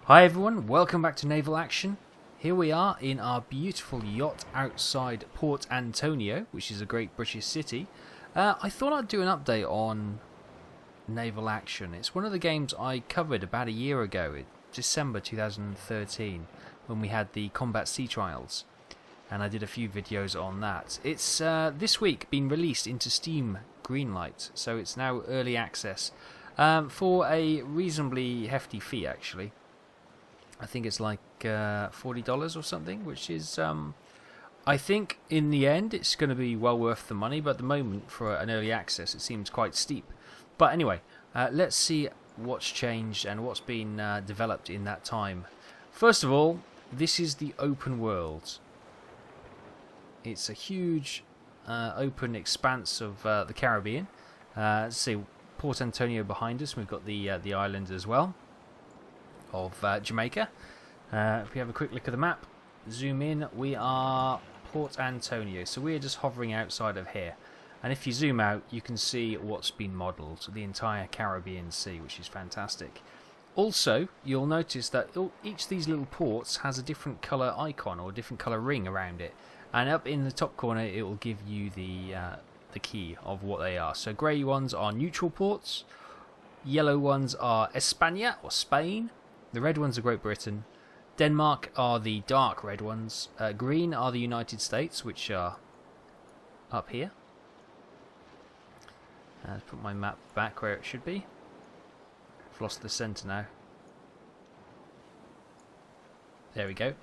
Hi everyone, welcome back to Naval Action. Here we are in our beautiful yacht outside Port Antonio, which is a great British city. I thought I'd do an update on Naval Action. It's one of the games I covered about a year ago, in December 2013, when we had the combat sea trials. And I did a few videos on that. It's this week been released into Steam Greenlight, so it's now early access for a reasonably hefty fee actually. I think it's like $40 or something, which is, I think in the end it's going to be well worth the money, but at the moment for an early access it seems quite steep. But anyway, let's see what's changed and what's been developed in that time. First of all, this is the open world. It's a huge open expanse of the Caribbean. Let's see, Port Antonio behind us, we've got the island as well of Jamaica. If we have a quick look at the map, zoom in, we are Port Antonio, so we're just hovering outside of here, and if you zoom out you can see what's been modelled, the entire Caribbean Sea, which is fantastic. Also, you'll notice that each of these little ports has a different colour icon or a different colour ring around it, and up in the top corner it will give you the key of what they are. So grey ones are neutral ports, yellow ones are España or Spain, the red ones are Great Britain, Denmark are the dark red ones, green are the United States, which are up here. Let's put my map back where it should be. I've lost the centre now. There we go.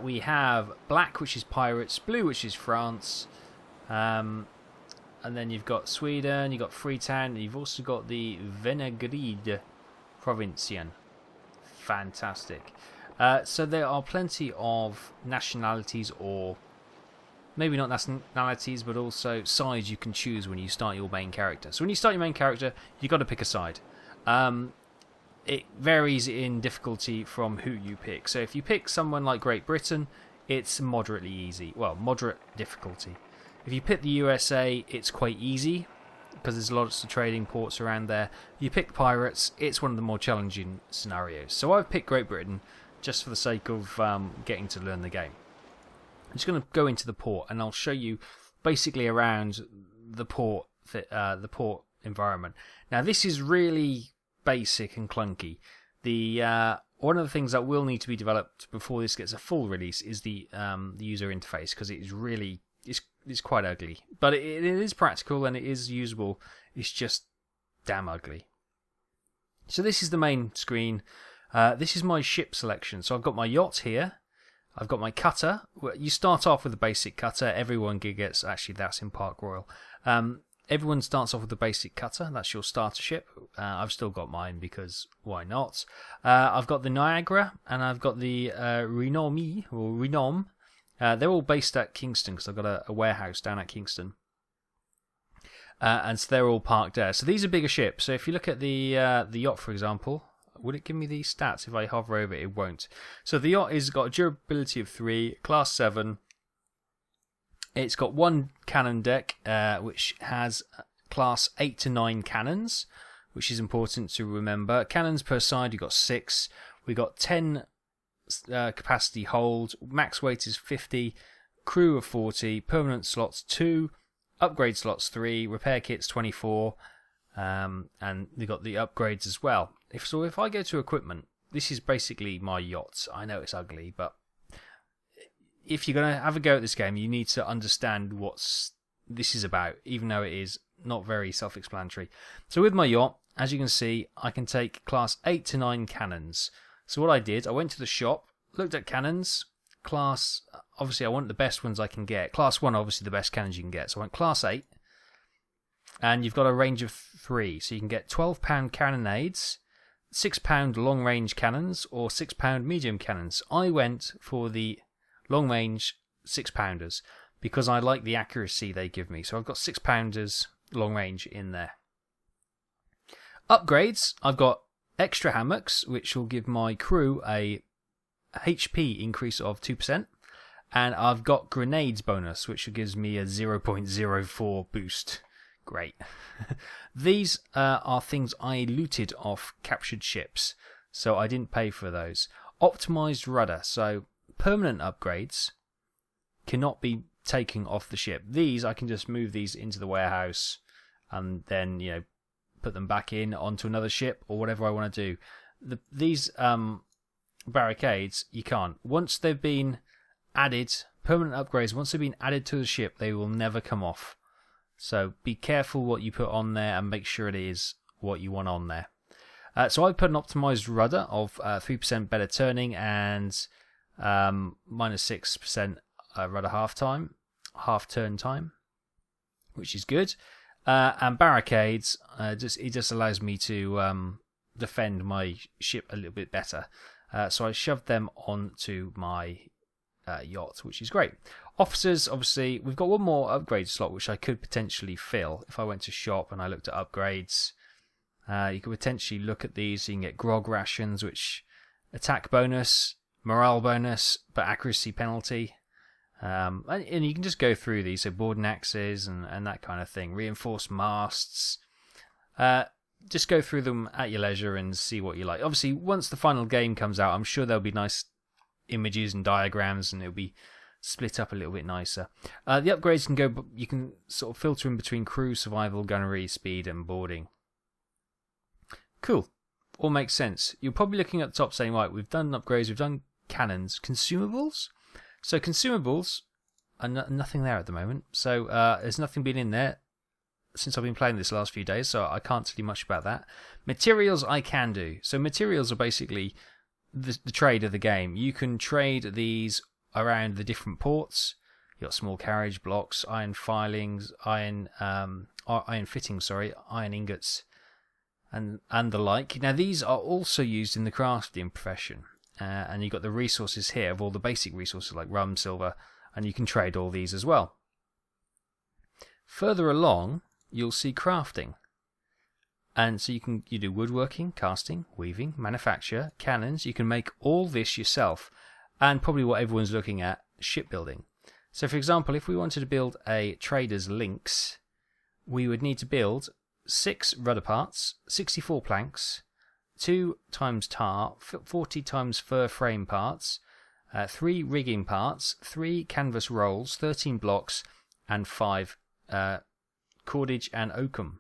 We have black, which is pirates, blue, which is France, and then you've got Sweden, you've got Freetown, and you've also got the Venegrid Provincian. Fantastic. So there are plenty of nationalities, or maybe not nationalities, but also sides you can choose when you start your main character. So when you start your main character, you've got to pick a side. It varies in difficulty from who you pick. So if you pick someone like Great Britain, it's moderately easy. Well, moderate difficulty. If you pick the USA, it's quite easy, because there's lots of trading ports around there. You pick pirates, it's one of the more challenging scenarios. So I've picked Great Britain just for the sake of getting to learn the game. I'm just going to go into the port and I'll show you basically around the port environment. Now this is really basic and clunky. One of the things that will need to be developed before this gets a full release is the user interface, because it is really it's quite ugly, but it is practical and it is usable. It's just damn ugly. So this is the main screen. This is my ship selection. So I've got my yacht here. I've got my cutter. You start off with a basic cutter. Everyone gets, actually that's in Park Royal. Everyone starts off with the basic cutter. That's your starter ship. I've still got mine because why not? I've got the Niagara and I've got the Renom. They're all based at Kingston because I've got a warehouse down at Kingston. And so they're all parked there. So these are bigger ships. So if you look at the yacht, for example, would it give me the stats? If I hover over it, it won't. So the yacht has got a durability of 3, class 7. It's got one cannon deck, which has class 8 to 9 cannons, which is important to remember. Cannons per side, you've got 6. We've got 10 capacity hold, max weight is 50, crew of 40, permanent slots 2, upgrade slots 3, repair kits 24, and they've got the upgrades as well. If I go to equipment, this is basically my yacht. I know it's ugly, but if you're going to have a go at this game, you need to understand what this is about, even though it is not very self-explanatory. So with my yacht, as you can see, I can take class 8 to 9 cannons. So what I did, I went to the shop, looked at cannons, class, obviously I want the best ones I can get. Class 1, obviously the best cannons you can get. So I went class 8, and you've got a range of 3. So you can get 12-pound cannonades, 6-pound long-range cannons, or 6-pound medium cannons. I went for the long-range 6-pounders, because I like the accuracy they give me. So I've got 6-pounders long-range in there. Upgrades, I've got extra hammocks, which will give my crew a HP increase of 2%, and I've got grenades bonus, which gives me a 0.04 boost. Great. These are things I looted off captured ships. so I didn't pay for those. Optimized rudder, so permanent upgrades cannot be taken off the ship. These, I can just move these into the warehouse and then, put them back in onto another ship or whatever I want to do. These barricades, you can't. Once they've been added, permanent upgrades, once they've been added to the ship, they will never come off. So be careful what you put on there and make sure it is what you want on there. So I put an optimized rudder of 3% better turning and minus 6% rudder half turn time, which is good. And barricades, it just allows me to defend my ship a little bit better. So I shoved them onto my yacht, which is great. Officers, obviously, we've got one more upgrade slot which I could potentially fill if I went to shop and I looked at upgrades. You could potentially look at these. So you can get grog rations, which attack bonus, morale bonus, but accuracy penalty. And you can just go through these, so boarding axes and that kind of thing. Reinforced masts. Just go through them at your leisure and see what you like. Obviously, once the final game comes out, I'm sure there'll be nice images and diagrams, and it'll be split up a little bit nicer. The upgrades you can sort of filter in between crew, survival, gunnery, speed, and boarding. Cool. All makes sense. You're probably looking at the top saying, right, we've done upgrades, we've done cannons. Consumables? So consumables are nothing there at the moment. So there's nothing been in there since I've been playing this last few days, so I can't tell you much about that. Materials I can do. So materials are basically the trade of the game. You can trade these around the different ports. You've got small carriage blocks, iron filings, iron fittings, iron ingots, and the like. Now these are also used in the crafting profession. And you've got the resources here of all the basic resources like rum, silver, and you can trade all these as well. Further along, you'll see crafting. And so you do woodworking, casting, weaving, manufacture, cannons. You can make all this yourself. And probably what everyone's looking at, shipbuilding. So for example, if we wanted to build a trader's links, we would need to build 6 rudder parts, 64 planks, 2 times tar, 40 times fur frame parts, 3 rigging parts, 3 canvas rolls, 13 blocks, and 5 cordage and oakum.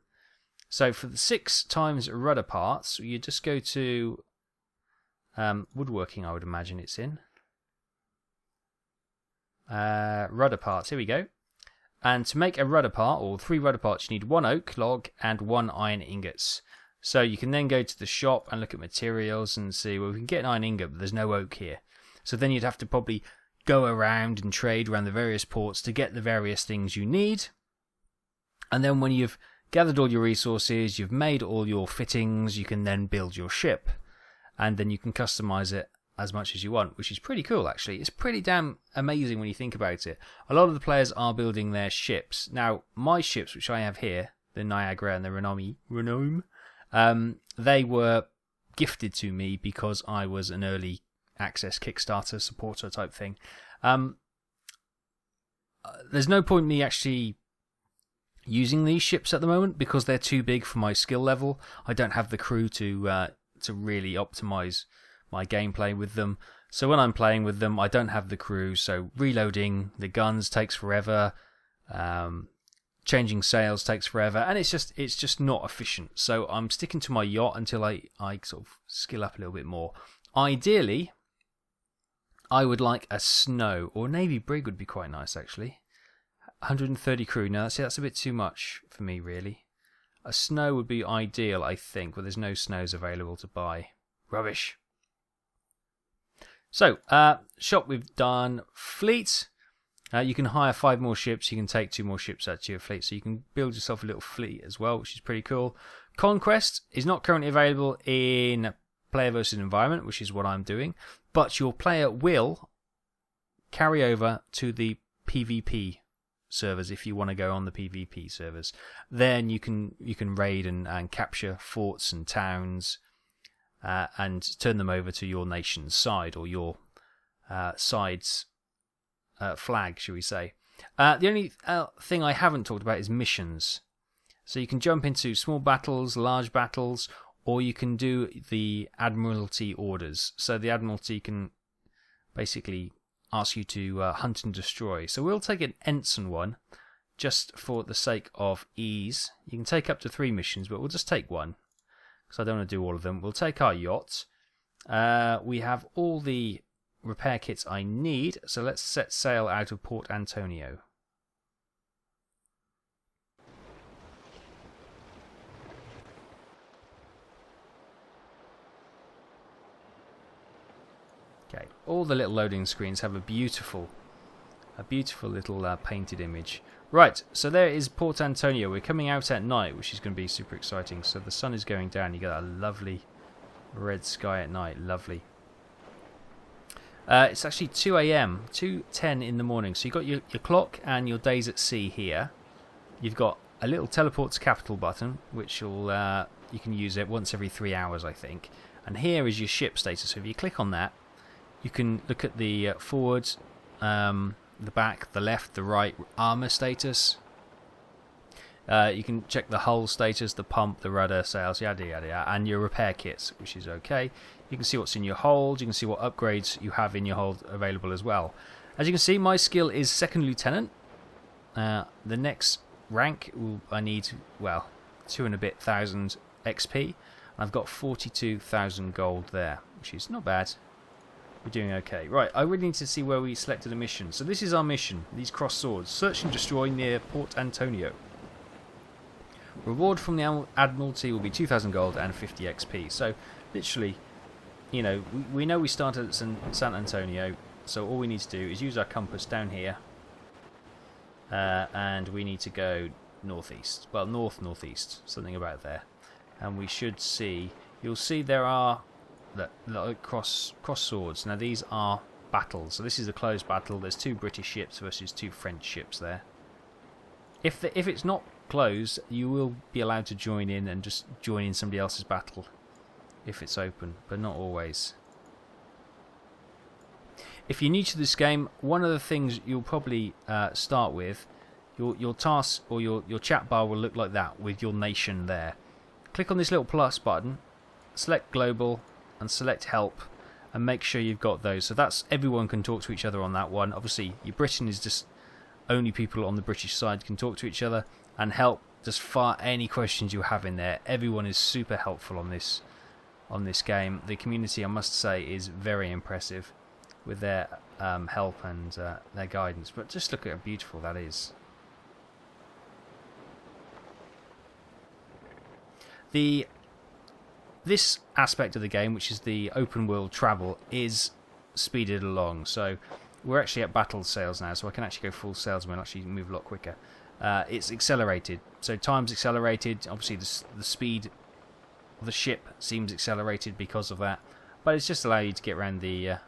So for the 6 times rudder parts, you just go to woodworking, I would imagine it's in. Rudder parts, here we go. And to make a rudder part, or 3 rudder parts, you need 1 oak log and 1 iron ingots. So you can then go to the shop and look at materials and see, well, we can get an iron ingot, but there's no oak here. So then you'd have to probably go around and trade around the various ports to get the various things you need. And then when you've gathered all your resources, you've made all your fittings, you can then build your ship. And then you can customize it as much as you want, which is pretty cool, actually. It's pretty damn amazing when you think about it. A lot of the players are building their ships. Now, my ships, which I have here, the Niagara and the Renome, they were gifted to me because I was an early access Kickstarter supporter type thing. There's no point in me actually using these ships at the moment because they're too big for my skill level. I don't have the crew to really optimize my gameplay with them. So when I'm playing with them, I don't have the crew. So reloading the guns takes forever. Changing sails takes forever, and it's just not efficient. So I'm sticking to my yacht until I sort of skill up a little bit more. Ideally, I would like a snow or navy brig would be quite nice actually. 130 crew. Now that's a bit too much for me really. A snow would be ideal, I think, but there's no snows available to buy. Rubbish. So shop we've done. Fleet. You can hire 5 more ships. You can take 2 more ships out to your fleet. So you can build yourself a little fleet as well, which is pretty cool. Conquest is not currently available in player versus environment, which is what I'm doing. But your player will carry over to the PvP servers if you want to go on the PvP servers. Then you can raid and capture forts and towns and turn them over to your nation's side or your side's flag, shall we say. The only thing I haven't talked about is missions. So you can jump into small battles, large battles, or you can do the Admiralty Orders. So the Admiralty can basically ask you to hunt and destroy. So we'll take an ensign one, just for the sake of ease. You can take up to 3 missions, but we'll just take one, because I don't want to do all of them. We'll take our yacht. We have all the repair kits I need, so let's set sail out of Port Antonio. Okay, all the little loading screens have a beautiful little painted image. Right, so there is Port Antonio. We're coming out at night, which is going to be super exciting. So the sun is going down. You get that lovely red sky at night. Lovely. It's actually 2 a.m., 2:10 in the morning. So you've got your clock and your days at sea here. You've got a little teleport to capital button, which will you can use it once every 3 hours, I think. And here is your ship status. So if you click on that, you can look at the forward, the back, the left, the right armor status. You can check the hull status, the pump, the rudder, sails, yada yada yada, and your repair kits, which is okay. You can see what's in your hold. You can see what upgrades you have in your hold available as well. As you can see, my skill is 2nd Lieutenant. The next rank I need, well, 2 and a bit thousand XP, and I've got 42,000 gold there, which is not bad. We're doing okay. Right, I really need to see where we selected a mission. So this is our mission, these cross swords. Search and destroy near Port Antonio. Reward from the Admiralty will be 2,000 gold and 50 XP. So, literally, you know, we know we started at San Antonio, so all we need to do is use our compass down here. And we need to go northeast. Well, northeast, something about there. And we should see, you'll see there are cross swords. Now these are battles. So this is a closed battle. There's 2 British ships versus 2 French ships there. If it's not closed, you will be allowed to join in and just join in somebody else's battle if it's open, but not always. If you're new to this game, one of the things you'll probably start with, your task or your chat bar will look like that with your nation there. Click on this little plus button, select global, and select help, and make sure you've got those. So that's everyone can talk to each other on that one. Obviously, your Britain is just only people on the British side can talk to each other, and help, just fire any questions you have in there. Everyone is super helpful on this game. The community, I must say, is very impressive with their help and their guidance. But just look at how beautiful that is. This aspect of the game, which is the open world travel, is speeded along. So we're actually at battle sails now, so I can actually go full sails and actually move a lot quicker. It's accelerated, so time's accelerated. Obviously the speed of the ship seems accelerated because of that, but it's just allowing you to get around the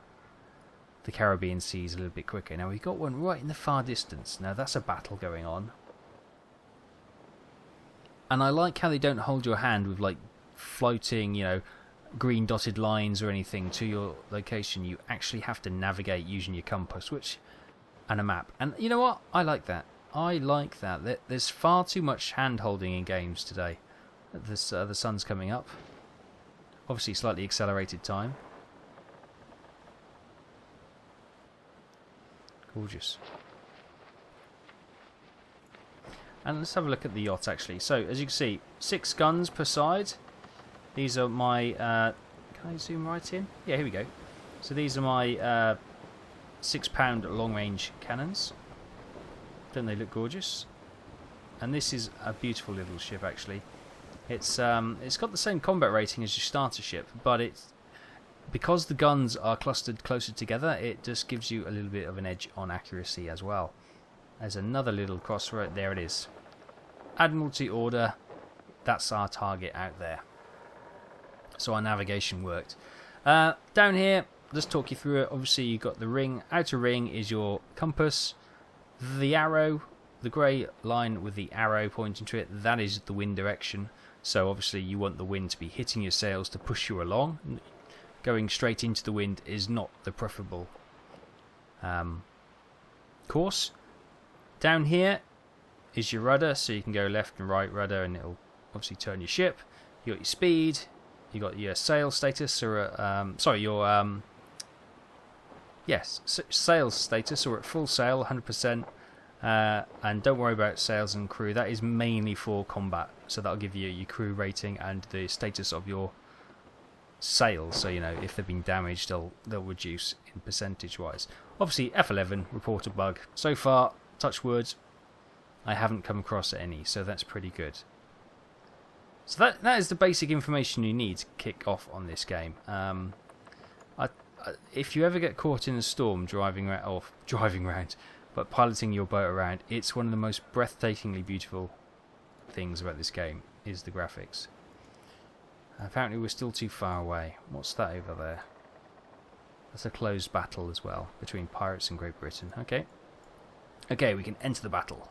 Caribbean seas a little bit quicker. Now we've got one right in the far distance. Now that's a battle going on, and I like how they don't hold your hand with like floating, you know, green dotted lines or anything to your location. You actually have to navigate using your compass, and a map. And you know what? I like that. I like that. There's far too much hand holding in games today. The sun's coming up. Obviously, slightly accelerated time. Gorgeous. And let's have a look at the yacht actually. So, as you can see, 6 guns per side. These are my... can I zoom right in? Yeah, here we go. So these are my 6-pound long-range cannons. Don't they look gorgeous? And this is a beautiful little ship actually. It's got the same combat rating as your starter ship, but because the guns are clustered closer together, it just gives you a little bit of an edge on accuracy as well. There's another little crossroad. There it is. Admiralty Order. That's our target out there. So our navigation worked. Down here, let's talk you through it. Obviously, you've got the ring. Outer ring is your compass. The arrow, the grey line with the arrow pointing to it, that is the wind direction. So obviously, you want the wind to be hitting your sails to push you along. Going straight into the wind is not the preferable course. Down here is your rudder, so you can go left and right rudder, and it'll obviously turn your ship. You got your speed, You got your sail status or sales status or at full sail, 100%. And don't worry about sails and crew. That is mainly for combat, so that'll give you your crew rating and the status of your sails. So if they've been damaged, they'll reduce in percentage wise. Obviously, F11 report a bug. So far, touch wood, I haven't come across any, so that's pretty good. So that is the basic information you need to kick off on this game. If you ever get caught in a storm driving around, but piloting your boat around, it's one of the most breathtakingly beautiful things about this game, is the graphics. Apparently we're still too far away. What's that over there? That's a closed battle as well, between pirates and Great Britain. Okay. Okay, we can enter the battle.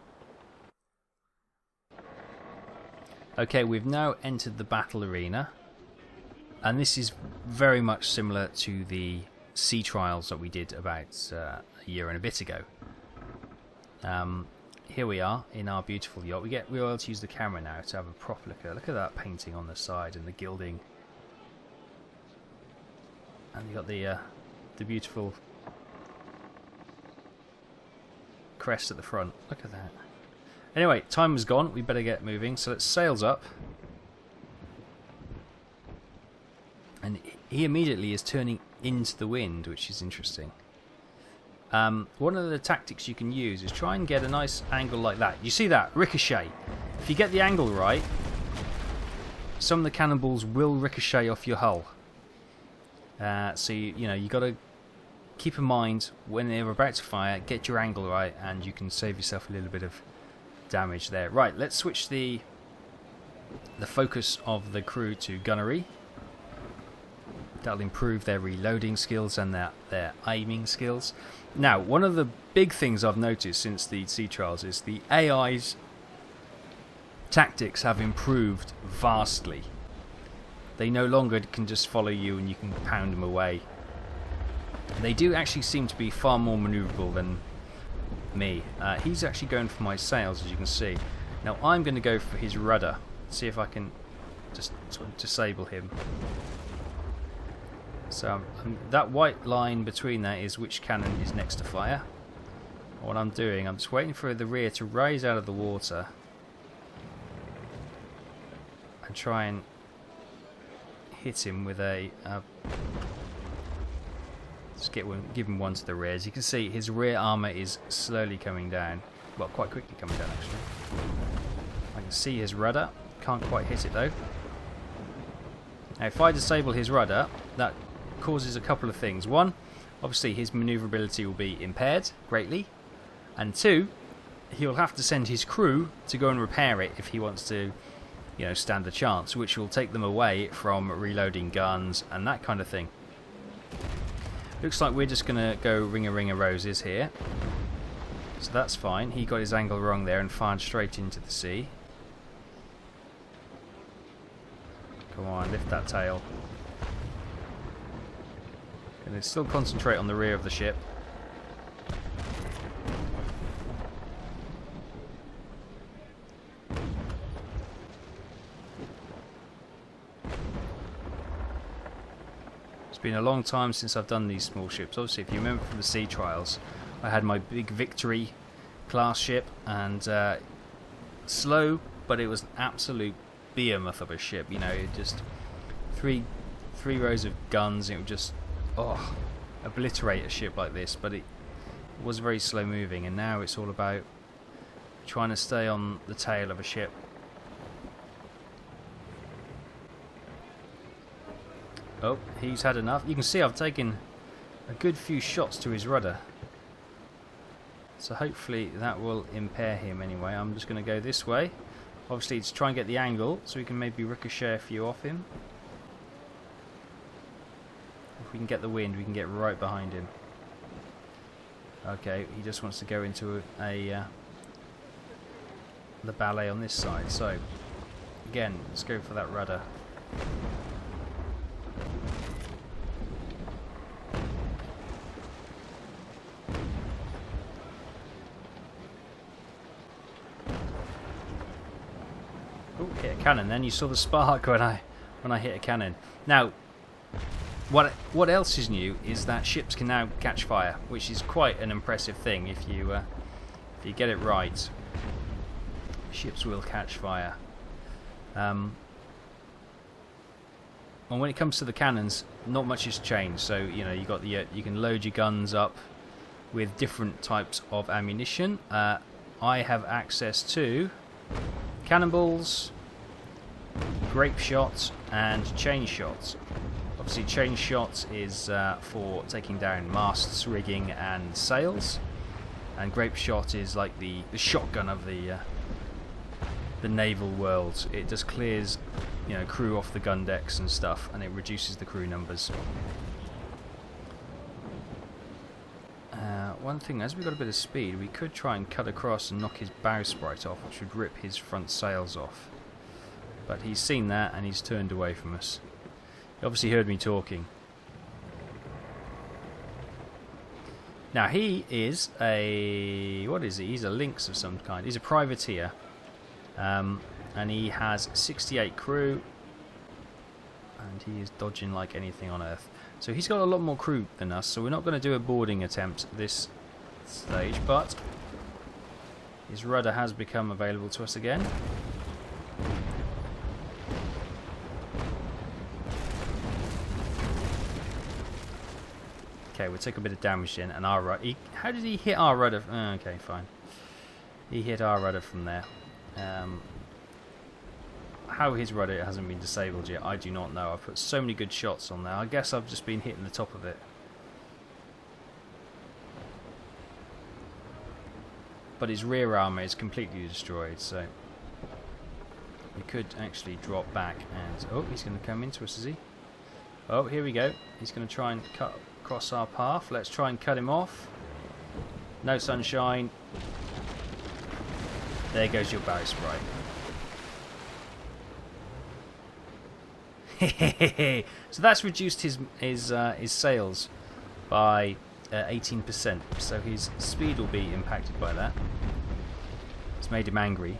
Okay, we've now entered the battle arena. And this is very much similar to the sea trials that we did about a year and a bit ago. Here we are in our beautiful yacht. We're able to use the camera now to have a proper look at that painting on the side and the gilding. And you got the beautiful crest at the front. Look at that. Anyway, time is gone. We better get moving. So let's sails up. And he immediately is turning into the wind, which is interesting. One of the tactics you can use is try and get a nice angle like that. You see that? Ricochet. If you get the angle right, some of the cannonballs will ricochet off your hull. So you got to keep in mind when they're about to fire, get your angle right, and you can save yourself a little bit of damage there. Right, let's switch the focus of the crew to gunnery. That'll improve their reloading skills and their aiming skills. Now, one of the big things I've noticed since the sea trials is the AI's tactics have improved vastly. They no longer can just follow you and you can pound them away. They do actually seem to be far more manoeuvrable than me. He's actually going for my sails, as you can see. Now I'm going to go for his rudder. See if I can just sort of disable him. So that white line between that is which cannon is next to fire. What I'm doing, I'm just waiting for the rear to rise out of the water and try and hit him with a just give him one to the rear. As you can see, his rear armour is slowly coming down. Well, quite quickly coming down actually. I can see his rudder. Can't quite hit it though. Now if I disable his rudder, that causes a couple of things. One, obviously his manoeuvrability will be impaired greatly, and two, he'll have to send his crew to go and repair it if he wants to, stand a chance, which will take them away from reloading guns and that kind of thing. Looks like we're just gonna go ring a roses here, so that's fine. He got his angle wrong there and fired straight into the sea. Come on, lift that tail. And still concentrate on the rear of the ship. It's been a long time since I've done these small ships. Obviously, if you remember from the sea trials, I had my big Victory class ship, and slow, but it was an absolute behemoth of a ship. It just three rows of guns. It would just obliterate a ship like this, but it was very slow moving, and now it's all about trying to stay on the tail of a ship. Oh, he's had enough. You can see I've taken a good few shots to his rudder, so hopefully that will impair him anyway. I'm just going to go this way, obviously to try and get the angle so we can maybe ricochet a few off him. If we can get the wind, we can get right behind him. Okay, he just wants to go into the ballet on this side. So, again, let's go for that rudder. Oh, hit a cannon then. You saw the spark when I when I hit a cannon. Now, what else is new is that ships can now catch fire, which is quite an impressive thing if you get it right. Ships will catch fire. And when it comes to the cannons, not much has changed. So you know, you can load your guns up with different types of ammunition. I have access to cannonballs, grape shots, and chain shots. Obviously, chain shots is for taking down masts, rigging, and sails, and grape shot is like the shotgun of the naval world. It just clears, you know, crew off the gun decks and stuff, and it reduces the crew numbers. One thing, as we've got a bit of speed, we could try and cut across and knock his bowsprit off, which would rip his front sails off. But he's seen that and he's turned away from us. He obviously heard me talking. Now he is a... what is he? He's a lynx of some kind. He's a privateer. And he has 68 crew. And he is dodging like anything on Earth. So he's got a lot more crew than us, so we're not going to do a boarding attempt at this stage, but his rudder has become available to us again. Okay, we'll take a bit of damage in, and our rudder... how did he hit our rudder? Okay, fine. He hit our rudder from there. How his rudder hasn't been disabled yet, I do not know. I've put so many good shots on there. I guess I've just been hitting the top of it. But his rear armour is completely destroyed, so we could actually drop back and... oh, he's going to come into us, is he? Oh, here we go. He's going to try and cut across our path. Let's try and cut him off. No sunshine. There goes your bowsprit. So that's reduced his sails by 18%, so his speed will be impacted by that. It's made him angry.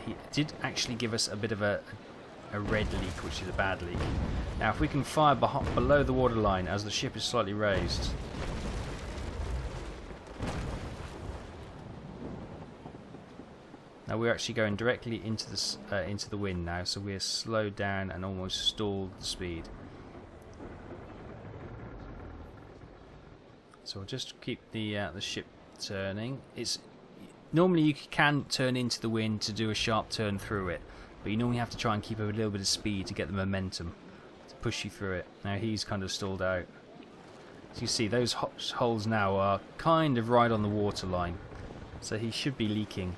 He did actually give us a bit of a red leak, which is a bad leak. Now if we can fire below the waterline as the ship is slightly raised. Now we're actually going directly into the wind now, so we're slowed down and almost stalled the speed. So we'll just keep the ship turning. It's normally you can turn into the wind to do a sharp turn through it, but you normally have to try and keep a little bit of speed to get the momentum to push you through it. Now he's kind of stalled out. As you see, those holes now are kind of right on the waterline, so he should be leaking.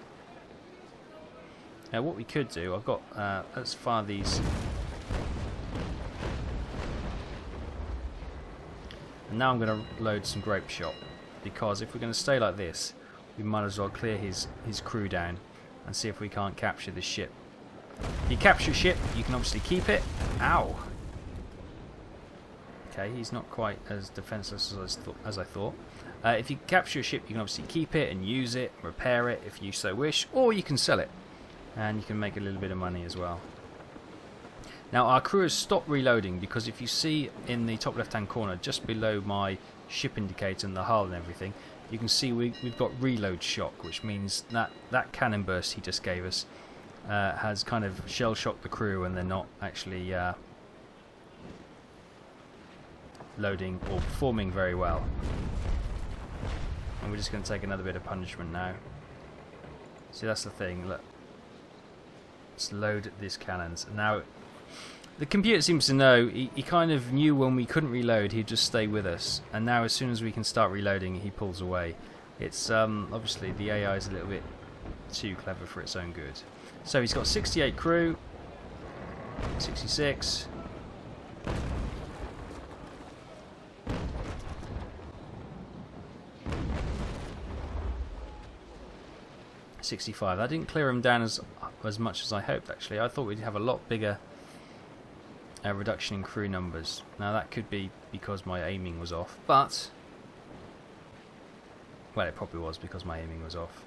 Now what we could do, I've got, let's fire these. And now I'm going to load some grape shot, because if we're going to stay like this, we might as well clear his crew down and see if we can't capture this ship. If you capture a ship, you can obviously keep it. Ow! Okay, he's not quite as defenseless as I thought. If you capture a ship, you can obviously keep it and use it, repair it if you so wish, or you can sell it. And you can make a little bit of money as well. Now our crew has stopped reloading, because if you see in the top left hand corner just below my ship indicator and the hull and everything, you can see we've got reload shock, which means that cannon burst he just gave us has kind of shell shocked the crew, and they're not actually loading or performing very well. And we're just going to take another bit of punishment now. See, that's the thing, look. Let's load these cannons. Now, the computer seems to know, he kind of knew when we couldn't reload, he'd just stay with us. And now as soon as we can start reloading, he pulls away. It's, obviously, the AI is a little bit too clever for its own good. So he's got 68 crew, 66. 65. That didn't clear him down as much as I hoped, actually. I thought we'd have a lot bigger reduction in crew numbers. Now that could be because my aiming was off, but well, it probably was because my aiming was off.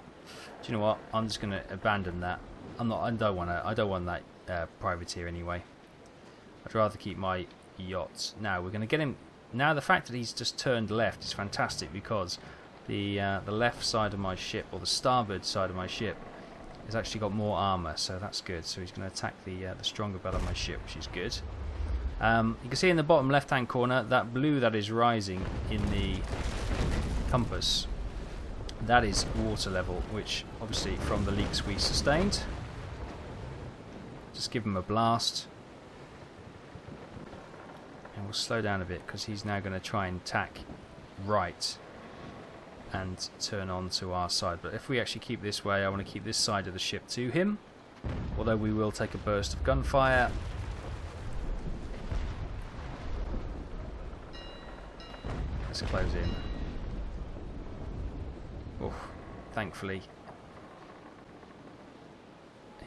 Do you know what? I'm just going to abandon that. I don't want that privateer anyway. I'd rather keep my yachts. Now we're going to get him. Now the fact that he's just turned left is fantastic, because the left side of my ship, or the starboard side of my ship, has actually got more armour, so that's good. So he's going to attack the stronger belt of my ship, which is good. You can see in the bottom left hand corner that blue that is rising in the compass. That is water level, which obviously from the leaks we sustained. Just give him a blast. And we'll slow down a bit, because he's now going to try and tack right and turn on to our side. But if we actually keep this way, I want to keep this side of the ship to him. Although we will take a burst of gunfire. Let's close in. Oh, thankfully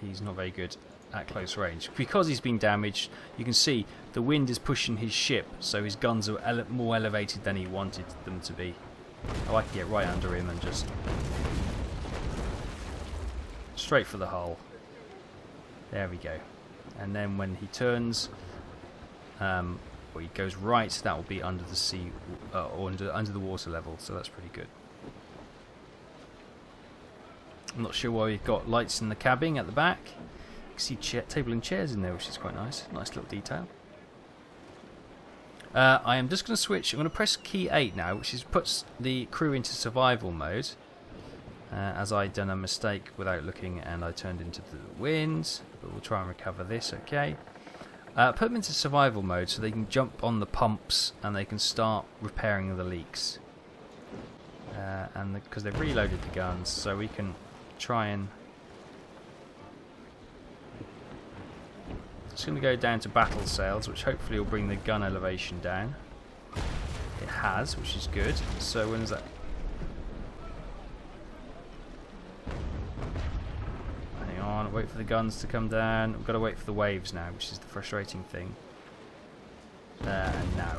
he's not very good at close range. Because he's been damaged, you can see the wind is pushing his ship, so his guns are more elevated than he wanted them to be. Oh, I can get right under him and just straight for the hull. There we go. And then when he turns, well, he goes right, that will be under the sea, or under the water level, so that's pretty good. I'm not sure why we've got lights in the cabin at the back. You can see table and chairs in there, which is quite nice. Nice little detail. I am just going to switch. I'm going to press key 8 now, which puts the crew into survival mode. As I'd done a mistake without looking, and I turned into the wind. But we'll try and recover this, okay. Put them into survival mode so they can jump on the pumps and they can start repairing the leaks. And because they've reloaded the guns, so we can try and... It's going to go down to battle sails, which hopefully will bring the gun elevation down. It has, which is good. So when is that? Hang on, wait for the guns to come down. We've got to wait for the waves now, which is the frustrating thing. Now.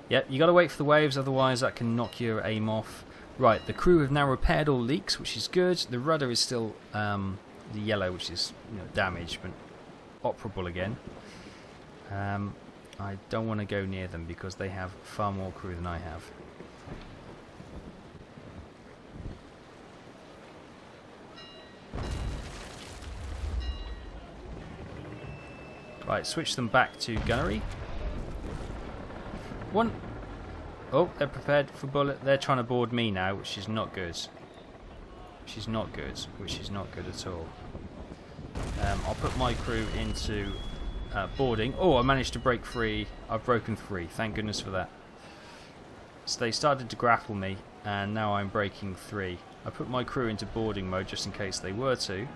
Yep, you got to wait for the waves, otherwise that can knock your aim off. Right, the crew have now repaired all leaks, which is good. The rudder is still the yellow, which is damaged, but operable again. I don't want to go near them because they have far more crew than I have. Right, switch them back to gunnery. One. Oh, they're prepared for bullet. They're trying to board me now, which is not good. Which is not good at all. I'll put my crew into boarding. Oh, I managed to break free. I've broken free. Thank goodness for that. So they started to grapple me, and now I'm breaking free. I put my crew into boarding mode just in case they were to.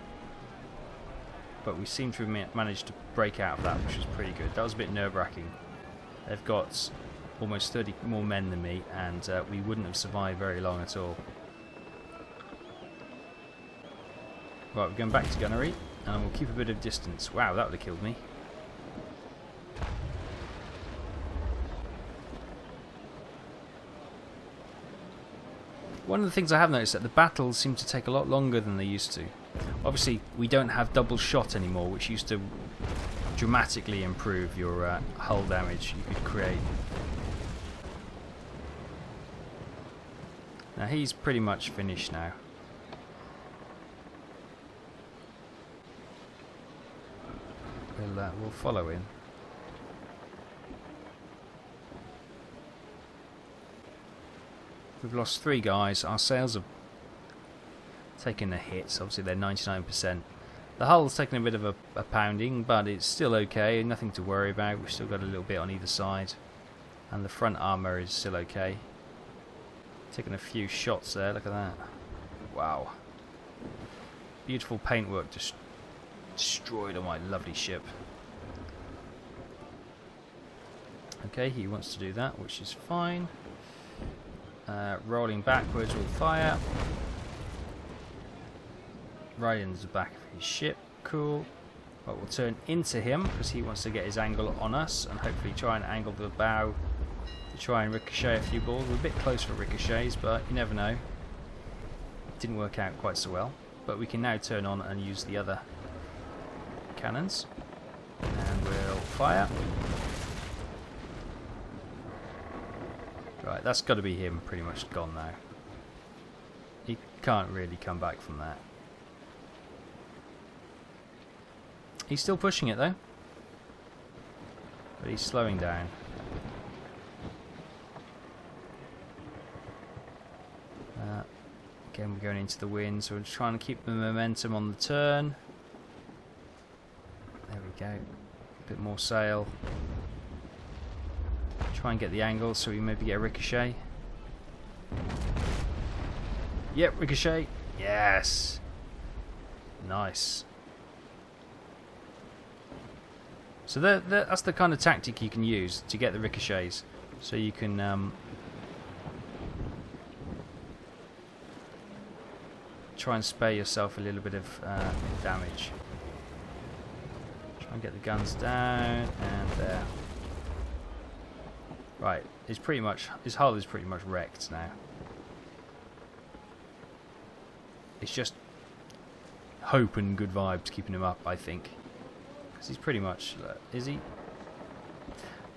But we seem to have managed to break out of that, which was pretty good. That was a bit nerve-wracking. They've got almost 30 more men than me, and we wouldn't have survived very long at all. Right, we're going back to gunnery, and we'll keep a bit of distance. Wow, that would have killed me. One of the things I have noticed is that the battles seem to take a lot longer than they used to. Obviously, we don't have double shot anymore, which used to dramatically improve your hull damage you could create. Now he's pretty much finished now. We'll follow in. We've lost 3 guys. Our sails have taken a hit. Obviously they're 99%. The hull's taken a bit of a pounding, but it's still okay. Nothing to worry about. We've still got a little bit on either side. And the front armour is still okay. Taking a few shots there. Look at that. Wow. Beautiful paintwork just destroyed on my lovely ship. Okay, he wants to do that, which is fine. Rolling backwards with fire. Right into the back of his ship. Cool. But we'll turn into him because he wants to get his angle on us and hopefully try and angle the bow to try and ricochet a few balls. We're a bit close for ricochets, but you never know. It didn't work out quite so well. But we can now turn on and use the other cannons. And we'll fire. Right, that's got to be him pretty much gone now. He can't really come back from that. He's still pushing it though. But he's slowing down. Again, we're going into the wind, so we're trying to keep the momentum on the turn. There we go. A bit more sail. Try and get the angle so we maybe get a ricochet. Yep, ricochet. Yes. Nice. So that's the kind of tactic you can use to get the ricochets. So you can try and spare yourself a little bit of damage. Try and get the guns down and there. Right, his hull is pretty much wrecked now. It's just hope and good vibes keeping him up, I think. Because he's pretty much... is he?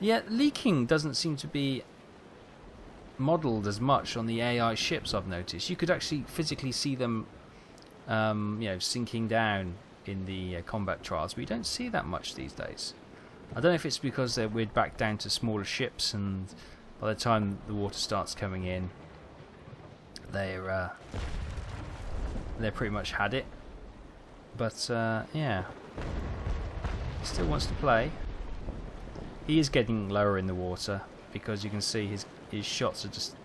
Yeah, leaking doesn't seem to be modelled as much on the AI ships, I've noticed. You could actually physically see them sinking down in the combat trials, but you don't see that much these days. I don't know if it's because we're back down to smaller ships, and by the time the water starts coming in, they're pretty much had it. But yeah, he still wants to play. He is getting lower in the water because you can see his shots are just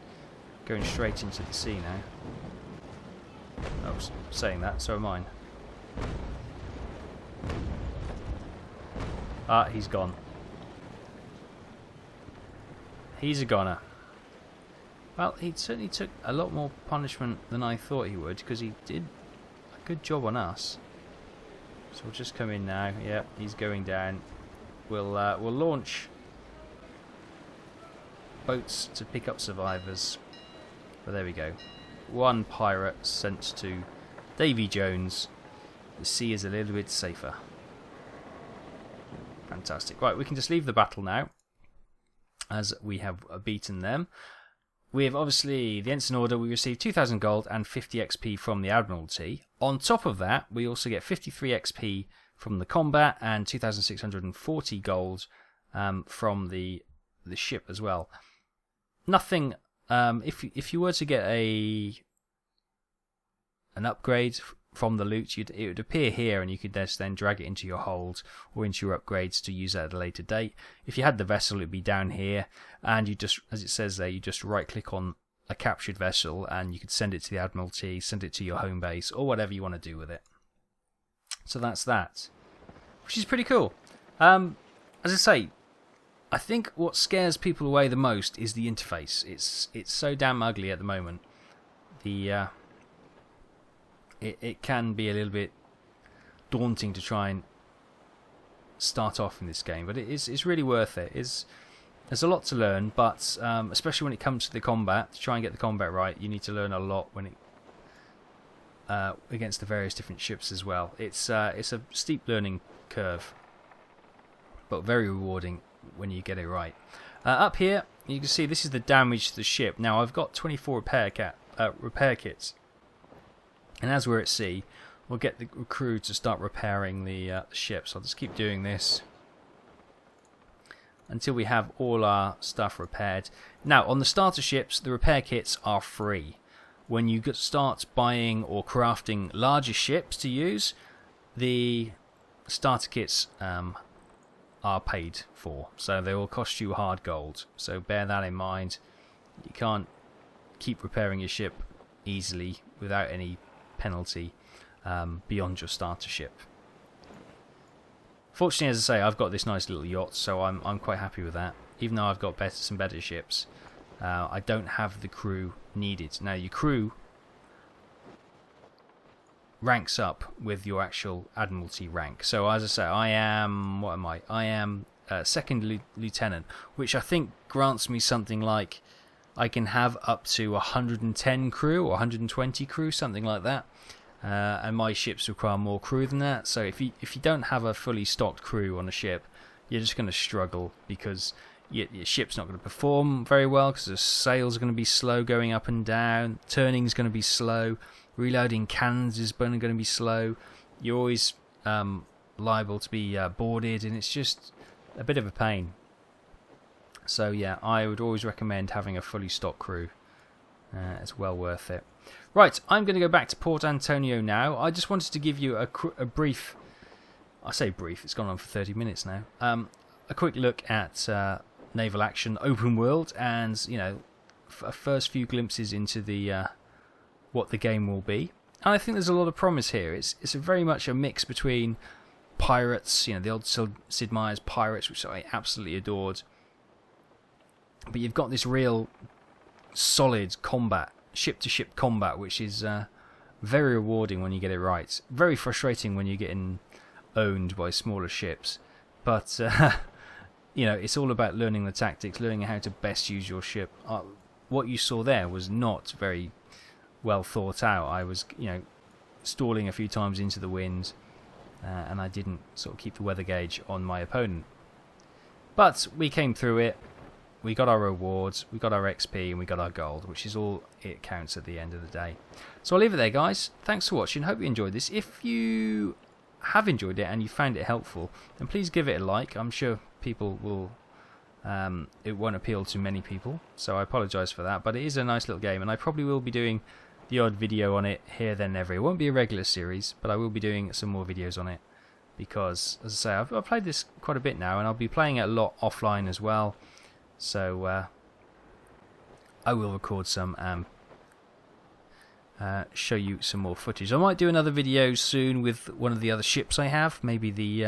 going straight into the sea now. I was saying that, so am I. Ah, he's gone. He's a goner. Well, he certainly took a lot more punishment than I thought he would, because he did a good job on us. So we'll just come in now. Yeah, he's going down. We'll launch boats to pick up survivors. But there we go. One pirate sent to Davy Jones. The sea is a little bit safer. Fantastic. Right, we can just leave the battle now, as we have beaten them. We have obviously the Ensign Order. We received 2,000 gold and 50 XP from the Admiralty. On top of that, we also get 53 XP from the combat and 2,640 gold from the ship as well. Nothing. If you were to get an upgrade from the loot, it would appear here, and you could just then drag it into your hold or into your upgrades to use that at a later date. If you had the vessel, it would be down here, and you just, as it says there, you just right click on a captured vessel and you could send it to the Admiralty, send it to your home base, or whatever you want to do with it. So that's that, which is pretty cool. As I say, I think what scares people away the most is the interface. It's so damn ugly at the moment. It can be a little bit daunting to try and start off in this game, but it's really worth it. There's a lot to learn, but especially when it comes to the combat, to try and get the combat right, you need to learn a lot when against the various different ships as well. It's a steep learning curve, but very rewarding when you get it right. Up here, you can see this is the damage to the ship. Now I've got 24 repair kits. And as we're at sea, we'll get the crew to start repairing the ship. So I'll just keep doing this until we have all our stuff repaired. Now, on the starter ships, the repair kits are free. When you start buying or crafting larger ships to use, the starter kits are paid for. So they will cost you hard gold. So bear that in mind. You can't keep repairing your ship easily without any penalty beyond your starter ship. Fortunately, as I say, I've got this nice little yacht, so I'm quite happy with that. Even though I've got some better ships, I don't have the crew needed. Now, your crew ranks up with your actual Admiralty rank. So, as I say, I am... what am I? I am second lieutenant, which I think grants me something like... I can have up to 110 crew or 120 crew, something like that. and my ships require more crew than that. So if you don't have a fully stocked crew on a ship, you're just going to struggle, because your ship's not going to perform very well, because the sails are going to be slow going up and down, turning is going to be slow, reloading cannons is going to be slow. You're always liable to be boarded, and it's just a bit of a pain. So yeah, I would always recommend having a fully stocked crew. It's well worth it. Right, I'm going to go back to Port Antonio now. I just wanted to give you a brief, I say brief, it's gone on for 30 minutes now, a quick look at Naval Action open world, and a first few glimpses into the what the game will be. And I think there's a lot of promise here. It's very much a mix between pirates, the old Sid Meier's pirates, which I absolutely adored, but you've got this real solid combat, ship-to-ship combat, which is very rewarding when you get it right. Very frustrating when you're getting owned by smaller ships, but it's all about learning the tactics, learning how to best use your ship. What you saw there was not very well thought out. I was stalling a few times into the wind, and I didn't sort of keep the weather gauge on my opponent, but we came through it. We got our rewards, we got our XP, and we got our gold, which is all it counts at the end of the day. So I'll leave it there, guys. Thanks for watching. Hope you enjoyed this. If you have enjoyed it and you found it helpful, then please give it a like. I'm sure people will... it won't appeal to many people, so I apologise for that. But it is a nice little game, and I probably will be doing the odd video on it here, then, and everywhere. It won't be a regular series, but I will be doing some more videos on it. Because, as I say, I've played this quite a bit now, and I'll be playing it a lot offline as well. So I will record some and show you some more footage. I might do another video soon with one of the other ships I have, maybe the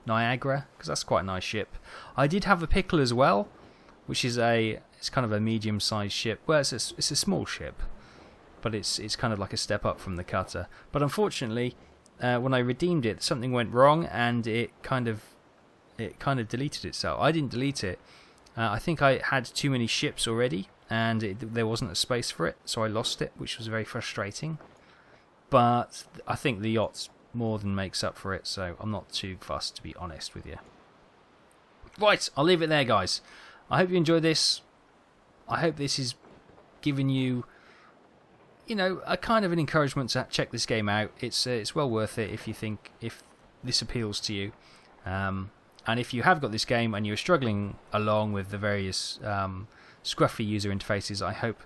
Niagara, because that's quite a nice ship. I did have the Pickle as well, which is it's kind of a medium-sized ship. Well, it's a small ship, but it's kind of like a step up from the cutter. But unfortunately, when I redeemed it, something went wrong, and it kind of deleted itself. I didn't delete it. I think I had too many ships already, and there wasn't a space for it, so I lost it, which was very frustrating. But I think the yacht more than makes up for it, so I'm not too fussed, to be honest with you. Right, I'll leave it there, guys. I hope you enjoyed this. I hope this is giving you, a kind of an encouragement to check this game out. It's well worth it if this appeals to you. And if you have got this game and you're struggling along with the various scruffy user interfaces, I hope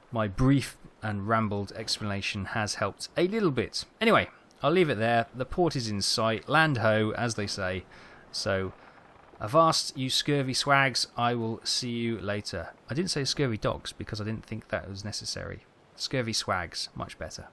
my brief and rambled explanation has helped a little bit. Anyway, I'll leave it there. The port is in sight. Land ho, as they say. So, avast, you scurvy swags. I will see you later. I didn't say scurvy dogs because I didn't think that was necessary. Scurvy swags, much better.